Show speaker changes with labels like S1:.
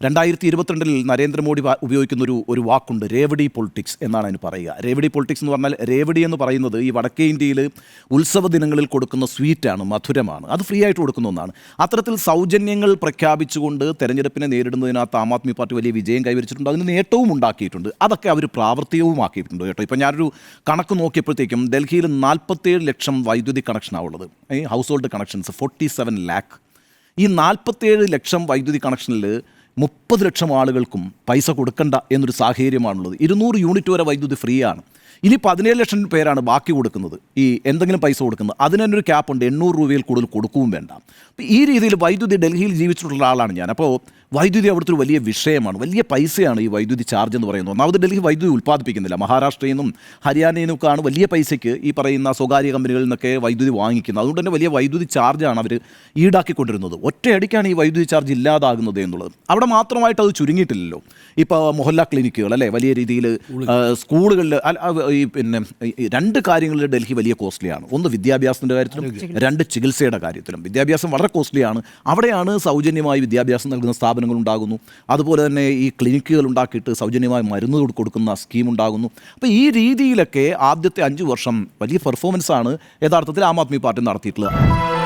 S1: 2022 നരേന്ദ്രമോദി ഉപയോഗിക്കുന്ന ഒരു വാക്കുണ്ട്, രേവടി പൊളിറ്റിക്സ് എന്നാണ് അതിന് പറയുക. രേവടി പൊളിറ്റിക്സ് എന്ന് പറഞ്ഞാൽ, രേവടി എന്ന് പറയുന്നത് ഈ വടക്കേ ഇന്ത്യയിൽ ഉത്സവ ദിനങ്ങളിൽ കൊടുക്കുന്ന സ്വീറ്റാണ്, മധുരമാണ്. അത് ഫ്രീ ആയിട്ട് കൊടുക്കുന്ന ഒന്നാണ്. അത്തരത്തിൽ സൗജന്യങ്ങൾ പ്രഖ്യാപിച്ചുകൊണ്ട് തെരഞ്ഞെടുപ്പിനെ നേരിടുന്നതിനകത്ത് ആം ആദ്മി പാർട്ടി വലിയ വിജയം കൈവരിച്ചിട്ടുണ്ട്, അതിന് നേട്ടവും ഉണ്ടാക്കിയിട്ടുണ്ട്. അതൊക്കെ അവർ പ്രാവർത്തികവുമാക്കിയിട്ടുണ്ട് കേട്ടോ. ഇപ്പം ഞാനൊരു കണക്ക് നോക്കിയപ്പോഴത്തേക്കും ഡൽഹിയിൽ 47 ലക്ഷം വൈദ്യുതി കണക്ഷനാണ് ഉള്ളത്, ഹൗസ് ഹോൾഡ് കണക്ഷൻസ് 47 ലാക്ക്. ഈ 47 ലക്ഷം വൈദ്യുതി കണക്ഷനിൽ 30 ലക്ഷം ആളുകൾക്കും പൈസ കൊടുക്കണ്ട എന്നൊരു സാഹചര്യമാണുള്ളത്. 200 യൂണിറ്റ് വരെ വൈദ്യുതി ഫ്രീ ആണ്. ഇനി 17 ലക്ഷം പേരാണ് ബാക്കി കൊടുക്കുന്നത്, ഈ എന്തെങ്കിലും പൈസ കൊടുക്കുന്നത്. അതിന് തന്നെ ഒരു ക്യാപ്പുണ്ട്, 800 രൂപയിൽ കൂടുതൽ കൊടുക്കുകയും വേണ്ട. ഈ രീതിയിൽ വൈദ്യുതി ഡൽഹിയിൽ ജീവിച്ചിട്ടുള്ള ആളാണ് ഞാൻ. അപ്പോൾ വൈദ്യുതി അവിടുത്തെ ഒരു വലിയ വിഷയമാണ്, വലിയ പൈസയാണ് ഈ വൈദ്യുതി ചാർജ് എന്ന് പറയുന്നത്. ഒന്നാമത് ഡൽഹി വൈദ്യുതി ഉൽപ്പാദിപ്പിക്കുന്നില്ല, മഹാരാഷ്ട്രയിൽ നിന്നും ഹരിയാനയിൽ നിന്നൊക്കെയാണ് വലിയ പൈസയ്ക്ക് ഈ പറയുന്ന സ്വകാര്യ കമ്പനികളിൽ നിന്നൊക്കെ വൈദ്യുതി വാങ്ങിക്കുന്നത്. അതുകൊണ്ട് തന്നെ വലിയ വൈദ്യുതി ചാർജാണ് അവർ ഈടാക്കിക്കൊണ്ടിരുന്നത്. ഒറ്റയടിക്കാണ് ഈ വൈദ്യുതി ചാർജ് ഇല്ലാതാകുന്നത് എന്നുള്ളത്. അവിടെ മാത്രമായിട്ട് അത് ചുരുങ്ങിയിട്ടില്ലല്ലോ. ഇപ്പോൾ മൊഹല്ല ക്ലിനിക്കുകൾ അല്ലേ, വലിയ രീതിയിൽ സ്കൂളുകളിൽ ഈ പിന്നെ 2 കാര്യങ്ങളിൽ ഡൽഹി വലിയ കോസ്റ്റ്ലിയാണ്. ഒന്ന് വിദ്യാഭ്യാസത്തിൻ്റെ കാര്യത്തിലും, 2 ചികിത്സയുടെ കാര്യത്തിലും. വിദ്യാഭ്യാസം വളരെ കോസ്റ്റ്ലിയാണ്. അവിടെയാണ് സൗജന്യമായി വിദ്യാഭ്യാസം നൽകുന്ന സ്ഥാപനങ്ങൾ ഉണ്ടാകുന്നു. അതുപോലെ തന്നെ ഈ ക്ലിനിക്കുകൾ ഉണ്ടാക്കിയിട്ട് സൗജന്യമായി മരുന്ന് കൊടുക്കുന്ന സ്കീം ഉണ്ടാകുന്നു. അപ്പോൾ ഈ രീതിയിലൊക്കെ ആദ്യത്തെ 5 വർഷം വലിയ പെർഫോമൻസാണ് യഥാർത്ഥത്തിൽ ആം ആദ്മി പാർട്ടി നടത്തിയിട്ടുള്ളത്.